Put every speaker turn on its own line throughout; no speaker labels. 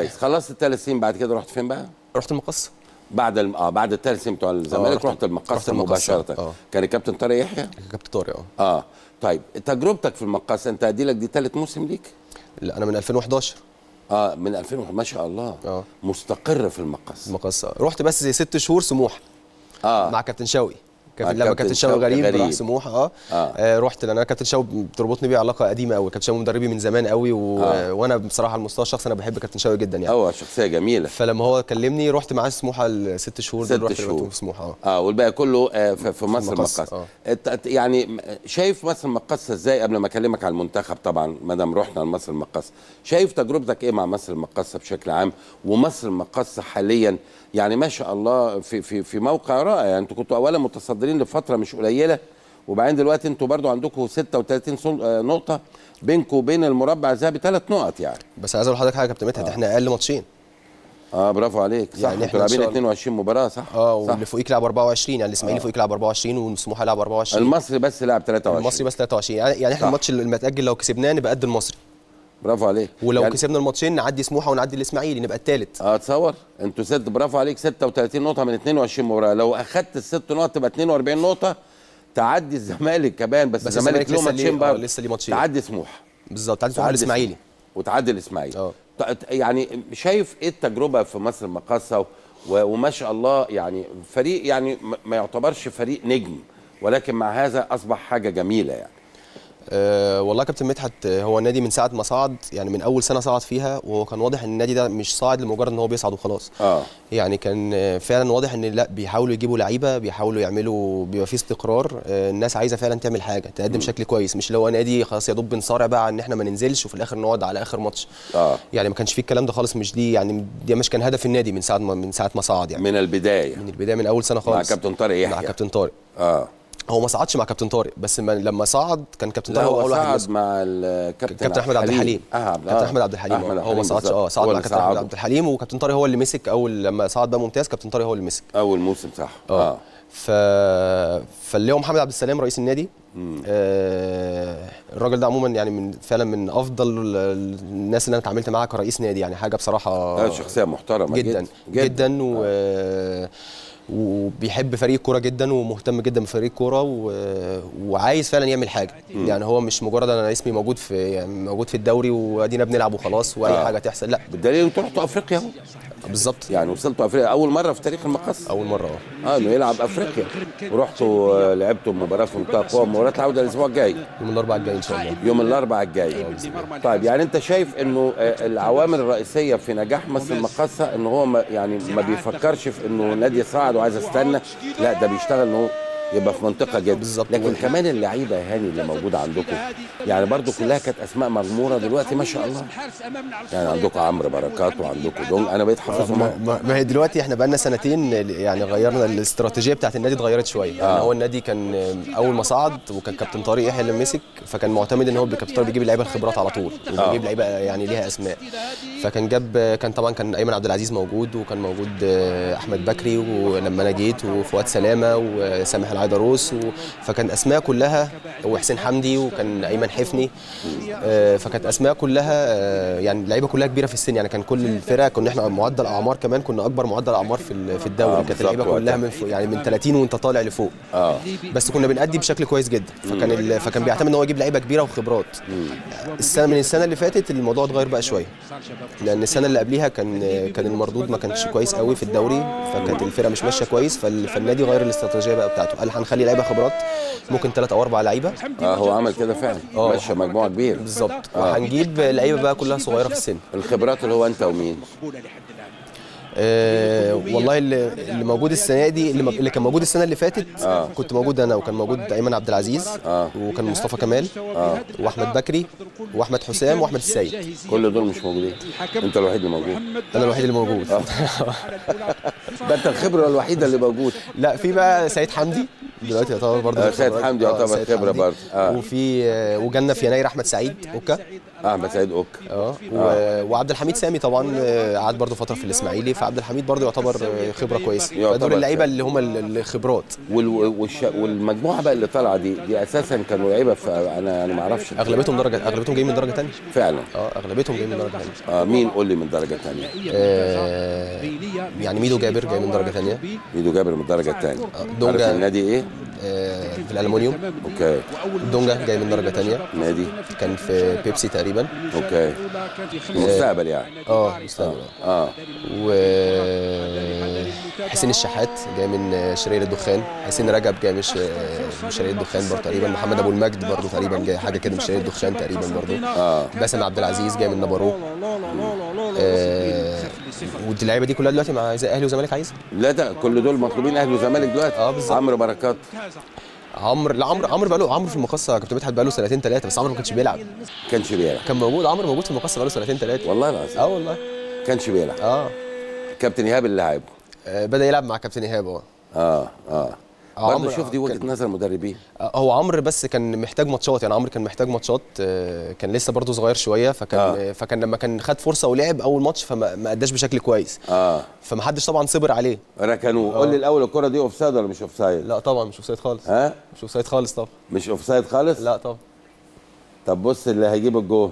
كويس. خلصت الثلاث سنين، بعد كده رحت فين بقى؟
رحت المقص
بعد الثلاث سنين بتوع الزمالك. رحت المقصه مباشره. كان الكابتن طارق يحيى.
كابتن طارق.
طيب تجربتك في المقصه، انت ادي دي ثالث موسم ليك؟
لا انا من 2011.
من 2000 ما شاء الله. مستقر في
المقصه. رحت بس زي 6 شهور سموحه مع كابتن شوقي. لما كابتن شوقي غريب راح سموحه. رحت لان انا كابتن شوقي بتربطني بيه علاقه قديمه قوي. كابتن شوقي مدربي من زمان قوي وانا بصراحه على المستوى الشخصي انا بحب كابتن شوقي جدا يعني.
شخصيه جميله.
فلما هو كلمني رحت معاه سموحه ال6 شهور دول. رحت في سموحه.
والباقي كله في مصر المقصه. يعني شايف مصر المقصه ازاي؟ قبل ما اكلمك على المنتخب طبعا ما دام رحنا لمصر المقصه، شايف تجربتك ايه مع مصر المقصه بشكل عام؟ ومصر المقصه حاليا يعني ما شاء الله في موقع رائع. يعني انتوا كنتوا اولا متصدرين لفتره مش قليله، وبعدين دلوقتي انتوا برضو عندكم 36 نقطه بينكم وبين المربع الذهبي 3 نقط يعني.
بس عايز اقول لحضرتك حاجه يا كابتن مدحت، احنا اقل ماتشين.
برافو عليك. صح،
يعني
انتوا لاعبين 22 مباراه. صح.
واللي فوقيك لعب 24، يعني الاسماعيلي فوقيك لعب 24 والسموحه لعب 24.
المصري بس لعب 23.
المصري بس 23. يعني احنا الماتش المتاجل لو كسبناه نبقى قد المصري.
برافو عليك.
ولو يعني كسبنا الماتشين نعدي سموحه ونعدي الاسماعيلي نبقى الثالث.
تصور انتوا برافو عليك 36 نقطه من 22 مباراه. لو اخدت ال6 نقط تبقى 42 نقطه، تعدي الزمالك كمان. بس الزمالك له ماتشين برضه.
لسه ليه ماتشين.
تعدي سموحه.
بالظبط. تعدي سموحه الاسماعيلي
وتعدي الاسماعيلي. يعني شايف ايه التجربه في مصر المقاصه؟ وما شاء الله يعني فريق يعني ما يعتبرش فريق نجم، ولكن مع هذا اصبح حاجه جميله يعني.
والله يا كابتن مدحت، هو النادي من ساعه ما صعد، يعني من اول سنه صعد فيها، وهو كان واضح ان النادي ده مش صاعد لمجرد ان هو بيصعد وخلاص. يعني كان فعلا واضح ان لا، بيحاولوا يجيبوا لعيبه، بيحاولوا يعملوا، بيبقى في استقرار. الناس عايزه فعلا تعمل حاجه، تقدم شكل كويس، مش اللي هو نادي خلاص يا دوب بنصارع بقى ان احنا ما ننزلش وفي الاخر نقعد على اخر ماتش. يعني ما كانش فيه الكلام ده خالص. مش دي يعني دي مش كان هدف النادي من ساعه ما صعد يعني.
من البدايه
من اول سنه خالص.
مع كابتن طارق يحيى.
مع كابتن طارق. هو ما صعدش مع كابتن طارق، بس لما صعد كان كابتن طارق هو اول واحد
صعد مع الكابتن
احمد عبد الحليم. كابتن احمد عبد الحليم. هو ما صعدش. صعد مع كابتن احمد عبد الحليم، وكابتن طارق هو اللي مسك اول لما صعد بقى ممتاز. كابتن طارق هو اللي مسك
اول موسم. صح.
فاللي هو محمد عبد السلام رئيس النادي. الراجل ده عموما يعني فعلا من افضل الناس اللي انا اتعاملت معاها كرئيس نادي. يعني حاجه بصراحه
شخصيه محترمه
جدا جدا. وبيحب فريق الكوره جدا، ومهتم جدا بفريق الكوره، وعايز فعلا يعمل حاجه. يعني هو مش مجرد انا اسمي موجود في الدوري وادينا بنلعب وخلاص واي حاجه تحصل، لا.
بالدليل انتوا رحتوا افريقيا اهو.
بالظبط.
يعني وصلتوا افريقيا اول مره في تاريخ المقص.
اول مره
انه يلعب افريقيا. ورحتوا لعبتوا مباراه في منتهى القوه. مباراه العوده الاسبوع الجاي
يوم الاربعاء الجاي ان شاء الله.
يوم الاربعاء الجاي. طيب يعني انت شايف انه العوامل الرئيسيه في نجاح مصر المقاصه ان هو ما بيفكرش في انه نادي صاعد وعايز استنى، لا ده بيشتغل انه يبقى في منطقه جد.
بالظبط.
لكن كمان اللعيبه يا هاني اللي موجوده عندكم يعني برضو كلها كانت اسماء مغموره دلوقتي ما شاء الله. يعني عندكم عمرو بركات وعندكم دونج، انا بقيت حافظهم.
ما هي دلوقتي احنا بقى لنا سنتين يعني غيرنا الاستراتيجيه بتاعت النادي، اتغيرت شويه. يعني هو النادي كان اول ما صعد وكان كابتن طارق يحيى اللي مسك، فكان معتمد ان هو كابتن طارق بيجيب اللعيبه الخبرات على طول، وبيجيب لعيبه يعني ليها اسماء. فكان طبعا كان ايمن عبد العزيز موجود، وكان موجود احمد بكري ولما انا جيت، وفؤاد سلامه وسامح العيدروس، فكان اسماء كلها، وحسين حمدي، وكان ايمن حفني. فكانت اسماء كلها يعني اللعيبه كلها كبيره في السن. يعني كان كل الفرق كنا احنا معدل اعمار كمان كنا اكبر معدل اعمار في الدوري. كانت اللعيبه كلها من 30 وانت طالع لفوق. بس كنا بنأدي بشكل كويس جدا. فكان بيعتمد ان هو يجيب لعيبه كبيره وخبرات. من السنه اللي فاتت الموضوع اتغير بقى شويه، لان السنه اللي قبليها كان المردود ما كانش كويس قوي في الدوري، فكانت الفرقه مش ماشيه كويس. فالنادي غير الاستراتيجيه بقى بتاعته، قال هنخلي لعيبه خبرات ممكن 3 أو 4 لعيبه.
هو عمل كده فعلا. ماشي مجموعه كبيره.
بالظبط. وهنجيب لعيبه بقى كلها صغيره في السن.
الخبرات اللي هو انت ومين؟
والله اللي موجود السنه دي، اللي كان موجود السنه اللي فاتت كنت موجود انا، وكان موجود ايمن عبد العزيز، وكان مصطفى كمال، واحمد بكري، واحمد حسام، واحمد السيد.
كل دول مش موجودين، انت الوحيد اللي موجود.
انا الوحيد اللي موجود.
ده انت الخبره الوحيده اللي موجود.
لا، في بقى سيد حمدي دلوقتي يعتبر برضه.
سيد حمدي يعتبر خبره برضه.
وجالنا في يناير احمد سعيد اوكا.
احمد سعيد اوكا.
وعبد الحميد سامي طبعا قعد برضه فتره في الاسماعيلي. فعبد الحميد برضه يعتبر خبره كويسه. فدول اللعيبه اللي هم الخبرات.
والمجموعه بقى اللي طالعه دي اساسا كانوا لعيبه، انا ما اعرفش.
اغلبيتهم جايين من درجه ثانيه
فعلا.
اغلبيتهم جايين من درجه ثانيه.
مين قول لي من درجه ثانيه؟
يعني ميدو جابر جاي من درجه ثانيه.
ميدو جابر من الدرجه الثانيه.
دونجا
النادي ايه؟
في الالومنيوم.
اوكي.
دونجا جاي من درجه ثانيه.
نادي
كان في بيبسي تقريبا.
اوكي. مستقبل يعني.
مستقبل. و حسين الشحات جاي من شرير الدخان. حسين رجب جاي من شرير الدخان برضه تقريبا. محمد ابو المجد برضه تقريبا جاي حاجه كده من شرير الدخان تقريبا برضه. باسم عبد العزيز جاي من نابارو. واللعيبه دي كلها دلوقتي مع اهلي وزمالك عايزها.
لا ده كل دول مطلوبين اهلي وزمالك دلوقتي.
بالظبط.
عمرو بركات.
عمرو بقى في المقصه كابتن مدحت بقى له سنتين ثلاثه، بس عمرو ما كانش بيلعب. كان موجود. عمرو موجود في المقصه بقى له سنتين ثلاثه.
والله العظيم.
والله.
كانش بيلعب. كابتن ايهاب اللي لعب.
بدا يلعب مع كابتن ايهاب.
برضه شوف دي وجهه نظر مدربين.
هو عمرو بس كان محتاج ماتشات، يعني عمرو كان محتاج ماتشات. كان لسه برضه صغير شويه، فكان لما كان خد فرصه ولعب اول ماتش فما اداش بشكل كويس. فما حدش طبعا صبر عليه.
ركنوه. قول لي الاول، الكره دي اوف سايد ولا مش اوف سايد؟
لا طبعا مش اوف سايد خالص. مش اوف سايد خالص طبعا.
مش اوف سايد خالص؟
لا طبعا.
طب بص اللي هيجيب الجول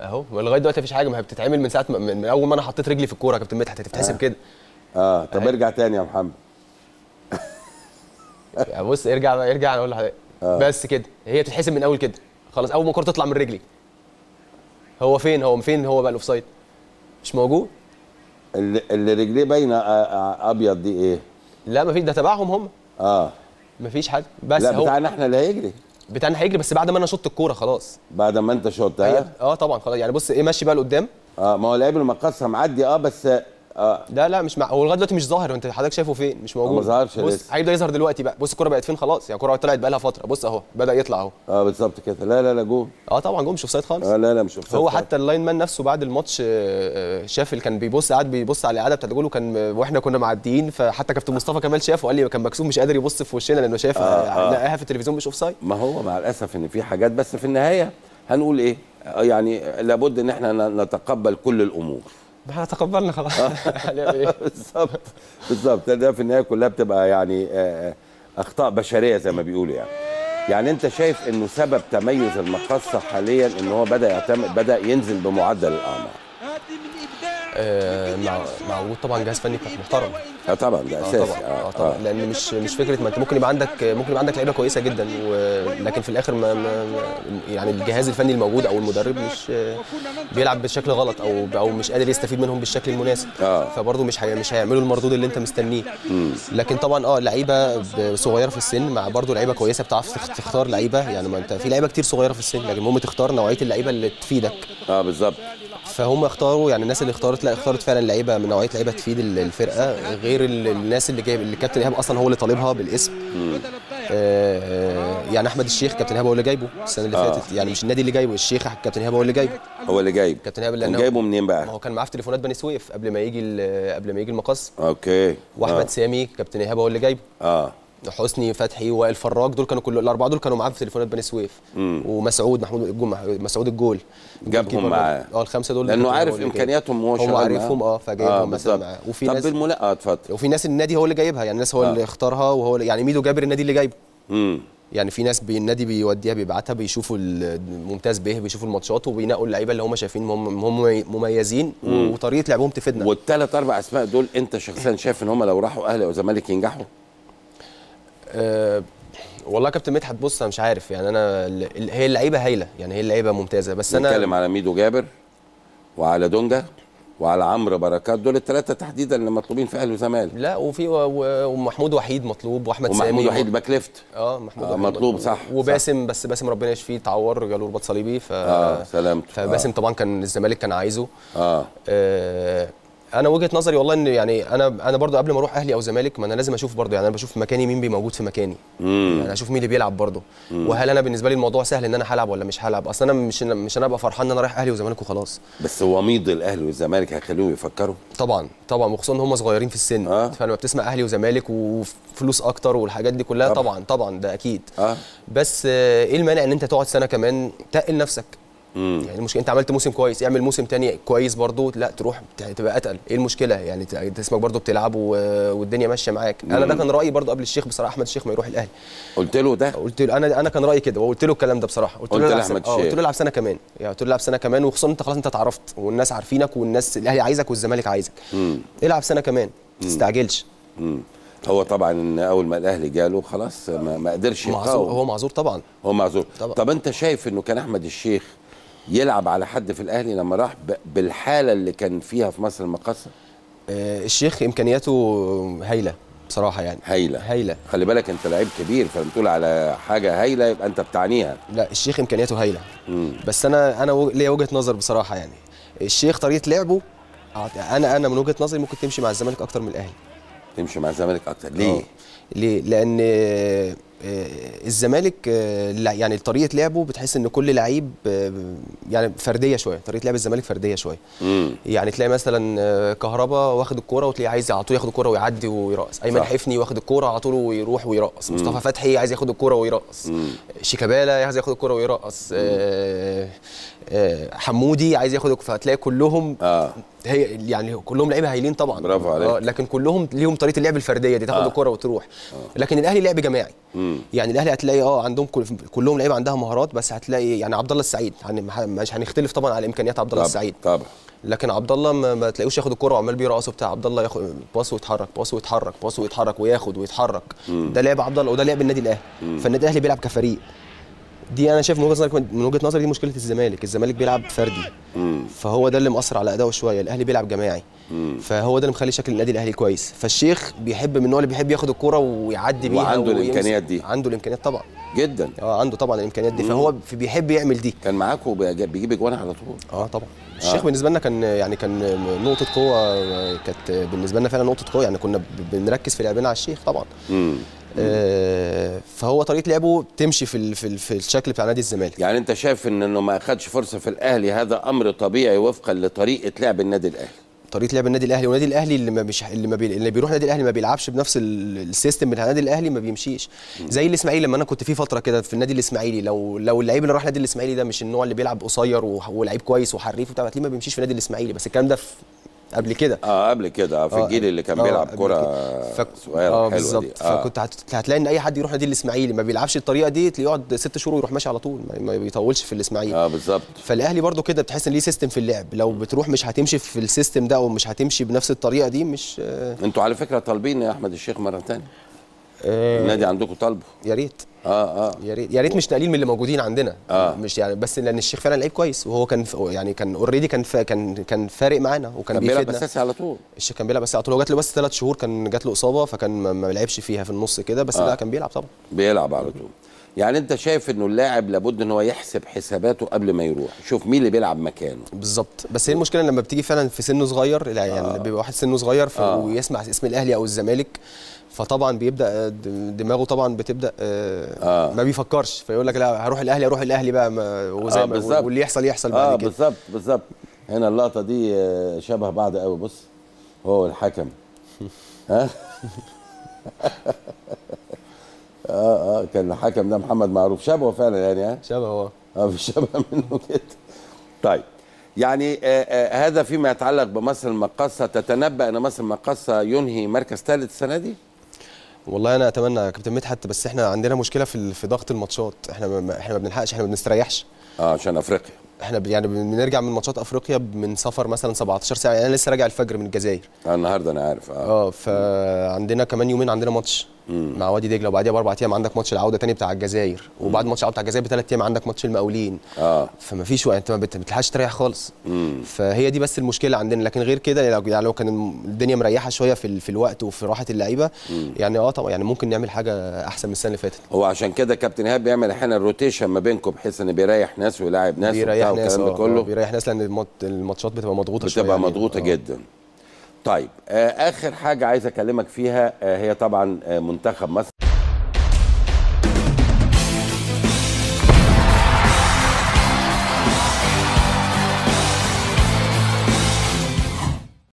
اهو. لغايه دلوقتي مفيش حاجه، ما هي بتتعمل من ساعه من اول ما انا حطيت رجلي في الكوره يا كابتن مدحت هتتحسب كده.
طب ارجع تاني يا محمد.
بص ارجع انا اقول لحضرتك. بس كده هي بتتحسب من اول كده خلاص. اول ما الكوره تطلع من رجلي. هو فين هو بقى الاوفسايد؟ مش موجود.
اللي رجليه باينه ابيض دي ايه؟
لا مفيش، ده تبعهم هم. مفيش حاجه. بس
لا بتاعنا احنا اللي هيجري.
بتاعنا هيجري بس بعد ما انا شطت الكوره خلاص.
بعد ما انت شطت.
طبعا خلاص. يعني بص ماشي بقى لقدام.
ما هو لعيب المقصه معدي بس.
لا مش هو لغايه دلوقتي مش ظاهر. انت حضرتك شايفه فين؟ مش موجود.
ما ظهرش.
بص هيبدا يظهر دلوقتي بقى. بص الكوره بقت فين خلاص. يعني الكوره طلعت بقى لها فتره. بص اهو بدا يطلع اهو.
بالظبط كده. لا جول.
طبعا جول. مش اوفسايد خالص.
لا مش اوفسايد.
هو حتى اللاين مان نفسه بعد الماتش شاف اللي كان قاعد بيبص على الاعاده بتاعت الجول، وكان واحنا كنا معديين، فحتى كابتن مصطفى كمال شافه وقال لي كان مكسوف مش قادر يبص في وشنا لانه شاف لقاها في التلفزيون مش اوفسايد. ما
هو مع الاسف ان في حاجات، بس في النهايه هنقول ايه؟ يعني لابد ان احنا نتقبل كل الامور.
احنا تقبلنا خلاص.
بالظبط. ده في النهايه كلها بتبقى يعني اخطاء بشريه زي ما بيقولوا يعني انت شايف انه سبب تميز المقصه حاليا ان هو بدا ينزل بمعدل الاعمار.
مع وجود طبعا جهاز فني محترم.
طبعا ده اساسي.
طبعا لان مش فكره ما انت ممكن يبقى عندك لعيبه كويسه جدا، لكن في الاخر يعني الجهاز الفني الموجود او المدرب مش بيلعب بشكل غلط او مش قادر يستفيد منهم بالشكل المناسب. فبرضه مش هيعملوا المردود اللي انت مستنيه. لكن طبعا لعيبه صغيره في السن مع برضه لعيبه كويسه بتعرف تختار لعيبه. يعني ما انت في لعيبه كتير صغيره في السن، لكن المهم تختار نوعيه اللعيبه اللي تفيدك.
بالظبط.
فهم اختاروا، يعني الناس اللي اختارت فعلا لعيبه من نوعيه لعيبه تفيد الفرقه، غير الناس اللي الكابتن ايهاب اصلا هو اللي طالبها بالاسم. يعني احمد الشيخ كابتن ايهاب هو اللي جايبه السنه اللي فاتت. يعني مش النادي اللي جايبه، الشيخ كابتن ايهاب هو اللي جايبه. كابتن ايهاب
كان جايبه منين بقى؟
ما هو كان معاه في تليفونات بني سويف قبل ما يجي المقص.
اوكي.
واحمد سامي كابتن ايهاب هو اللي جايبه. حسني فتحي وائل فراج دول كانوا الاربعه دول كانوا معاه في تليفونات بني سويف. ومسعود مسعود الجول
جابهم معاه.
الخمسه دول
لانه عارف امكانياتهم وهو
شغال. هو عارفهم. فجايبهم مثلا معاه. وفي
ناس اتفضل.
وفي ناس النادي هو اللي جايبها، يعني الناس هو اللي اختارها، وهو يعني ميدو جابر النادي اللي جايبه. يعني في ناس النادي بيوديها بيبعتها بيشوفوا الممتاز به، بيشوفوا الماتشات وبينقوا اللعيبه اللي هم شايفين هم مميزين وطريقه لعبهم تفيدنا.
والثلاث اربع اسماء دول انت شخصيا شايف ان هم لو راحوا اهلي او زمالك ينجحوا؟
والله يا كابتن مدحت بص انا مش عارف. يعني انا هي اللعيبه هايله، يعني هي اللعيبه ممتازه، بس انا
بتكلم على ميدو جابر وعلى دونجا وعلى عمرو بركات. دول الثلاثه تحديدا اللي مطلوبين في اهلي وزمالك.
لا وفي ومحمود وحيد مطلوب، واحمد سامي.
محمود وحيد باك ليفت.
محمود
مطلوب صح.
وباسم صح. بس باسم ربنا يشفيه اتعور، جاله رباط صليبي
سلامته.
فباسم طبعا كان الزمالك كان عايزه. انا وجهه نظري والله ان يعني انا برضو قبل ما اروح اهلي او زمالك، ما انا لازم اشوف برضو. يعني انا بشوف مكاني مين موجود في مكاني. يعني اشوف مين اللي بيلعب برضو. وهل انا بالنسبه لي الموضوع سهل ان انا هلعب ولا مش هلعب؟ اصلا انا مش انا ابقى فرحان ان انا رايح اهلي وزمالك وخلاص.
بس هو ميض الاهلي والزمالك هيخليهم يفكروا
طبعا وخصوصا ان هم صغيرين في السن. فلما بتسمع اهلي وزمالك وفلوس اكتر والحاجات دي كلها طبعا ده اكيد. بس ايه المانع ان انت تقعد سنه كمان تقل نفسك؟ يعني المشكله انت عملت موسم كويس، اعمل موسم تاني كويس برضو، لا تروح تبقى اتقل، ايه المشكله يعني؟ انت اسمك برضو بتلعب والدنيا ماشيه معاك. انا ده كان رايي برضو قبل الشيخ بصراحه، احمد الشيخ ما يروح الاهلي.
قلت له ده؟
قلت له انا كان رايي كده، وقلت له الكلام ده بصراحه، قلت له العب سنه كمان، يعني قلت له العب سنه كمان، وخصوصا انت خلاص انت اتعرفت والناس عارفينك والناس الاهلي عايزك والزمالك عايزك. العب سنه كمان، ما تستعجلش.
هو طبعا اول ما الاهلي جاله خلاص ما قدرش يقاوم.
هو معذور طبعا،
هو معذور طبعا. طب انت شايف انه كان احمد الشيخ يلعب على حد في الاهلي لما راح بالحاله اللي كان فيها في مصر المقاصه؟
الشيخ امكانياته هايله بصراحه، يعني هايله.
خلي بالك انت لعيب كبير، فلما تقول على حاجه هايله يبقى انت بتعنيها.
لا الشيخ امكانياته هايله. بس انا ليا وجهه نظر بصراحه، يعني الشيخ طريقه لعبه انا من وجهه نظري ممكن تمشي مع الزمالك اكتر من الاهلي.
تمشي مع الزمالك اكتر ليه؟
ليه؟ لان الزمالك يعني طريقه لعبه بتحس ان كل لعيب يعني فرديه شويه، طريقه لعب الزمالك فرديه شويه. يعني تلاقي مثلا كهربا واخد الكوره وتلاقيه عايز على طول ياخد الكوره ويعدي ويرقص، ايمن حفني واخد الكوره على طول ويروح ويرقص، مصطفى فتحي عايز ياخد الكوره ويرقص، شيكابالا عايز ياخد الكوره ويرقص، حمودي عايز ياخد، فتلاقي كلهم هي يعني كلهم لعيبه هايلين طبعا.
برافو عليك.
لكن كلهم ليهم طريقه اللعب الفرديه دي، تاخد الكوره وتروح. لكن الاهلي لعب جماعي. يعني الاهلي هتلاقي عندهم كلهم لعيبه عندها مهارات، بس هتلاقي يعني عبد الله السعيد مش هنختلف طبعا على امكانيات عبد الله السعيد
طبعا،
لكن عبد الله ما تلاقيوش ياخد الكوره وعمال بيرقص بتاع عبد الله، ياخد باص ويتحرك، باص ويتحرك، باص ويتحرك، وياخد ويتحرك. ده لعب عبد الله وده لعب النادي الاهلي. فالنادي الاهلي بيلعب كفريق. دي انا شايف من وجهه نظري دي مشكله الزمالك بيلعب فردي. فهو ده اللي مأثر على اداؤه شويه، الاهلي بيلعب جماعي. فهو ده اللي مخلي شكل النادي الاهلي كويس. فالشيخ بيحب من النوع اللي بيحب ياخد الكوره ويعدي بيها،
وعنده الامكانيات دي.
عنده الامكانيات طبعا
جدا.
عنده طبعا الامكانيات دي. فهو بيحب يعمل دي.
كان معاكم بيجيب اجوان على طول.
طبعا. الشيخ بالنسبه لنا كان نقطه قوه، كانت بالنسبه لنا فعلا نقطه قوه، يعني كنا بنركز في لعبنا على الشيخ طبعا. فهو طريقه لعبه تمشي في الشكل بتاع نادي الزمالك.
يعني انت شايف انه ما اخدش فرصه في الاهلي، هذا امر طبيعي وفقا لطريقه لعب النادي الاهلي. طريقه
لعب النادي الاهلي، والنادي الاهلي اللي بيروح النادي الاهلي ما بيلعبش بنفس السيستم بتاع النادي الاهلي، ما بيمشيش. زي الاسماعيلي لما انا كنت في فتره كده في النادي الاسماعيلي، لو اللعيب اللي راح النادي الاسماعيلي ده مش النوع اللي بيلعب قصير ولعيب كويس وحريف وبتاع، ما بيمشيش في النادي الاسماعيلي. بس الكلام ده قبل كده
قبل كده في الجيل اللي كان بيلعب كرة صغيره حلوه دي.
فكنت هتلاقي ان اي حد يروح نادي الاسماعيلي ما بيلعبش الطريقه دي، تلاقيه يقعد 6 شهور ويروح ماشي على طول، ما بيطولش في الاسماعيلي.
بالظبط.
فالاهلي برده كده بتحس ان ليه سيستم في اللعب، لو بتروح مش هتمشي في السيستم ده او مش هتمشي بنفس الطريقه دي. مش
انتوا على فكره طالبين يا احمد الشيخ مره ثانيه؟ النادي عندكم طالبه؟
يا ريت. يا ريت مش تقليل من اللي موجودين عندنا. مش يعني بس لان الشيخ فعلا لعيب كويس، وهو كان اوريدي كان فارق معانا وكان
بيلعب اساسي على طول.
الشيخ كان بيلعب اساسي على طول. هو جات له بس 3 شهور كان جات له اصابه، فكان ما لعبش فيها في النص كده، بس لا كان بيلعب طبعا.
بيلعب على طول. يعني انت شايف انه اللاعب لابد ان هو يحسب حساباته قبل ما يروح، شوف مين اللي بيلعب مكانه.
بالظبط. بس هي المشكله لما بتيجي فعلا في سنه صغير، يعني بيبقى واحد سنه صغير ويسمع اسم الاهلي او الزمالك، فطبعا بيبدا دماغه طبعا بتبدا ما بيفكرش، فيقول لك لا هروح الاهلي بقى وزي ما واللي يحصل بعد كده.
بالظبط. هنا اللقطه دي شبه بعض قوي. بص هو الحكم كان الحكم ده محمد معروف، شبهه فعلا يعني.
شبهه
في شبه منه كده. طيب يعني هذا فيما يتعلق بمصر المقاصه. تتنبأ ان مصر المقاصه ينهي مركز ثالث السنه دي؟
والله انا اتمنى يا كابتن مدحت، بس احنا عندنا مشكله في ضغط الماتشات. احنا ما بنلحقش، احنا ما بنستريحش.
عشان افريقيا.
احنا يعني بنرجع من ماتشات افريقيا من سفر مثلا 17 ساعه، يعني انا لسه راجع الفجر من الجزائر.
النهارده انا عارف.
فعندنا كمان يومين عندنا ماتش مع وادي دجله، وبعديها ب4 ايام عندك ماتش العوده تاني بتاع الجزائر، وبعد ماتش العوده بتاع الجزائر ب3 ايام عندك ماتش المقاولين. فما فيش وقت، انت ما بتلحقش تريح خالص. فهي دي بس المشكله عندنا، لكن غير كده يعني لو كان الدنيا مريحه شويه في الوقت وفي راحه اللعيبه، يعني طبعا يعني ممكن نعمل حاجه احسن من السنه اللي فاتت.
هو عشان كده كابتن ايهاب بيعمل احيانا الروتيشن ما بينكم، بحيث ان بيريح ناس ويلاعب ناس
بيريح ناس
كله.
بيريح ناس لان الماتشات بتبقى مضغوطه شويه،
بتبقى مضغوطه جدا. طيب اخر حاجه عايز اكلمك فيها هي طبعا منتخب مصر.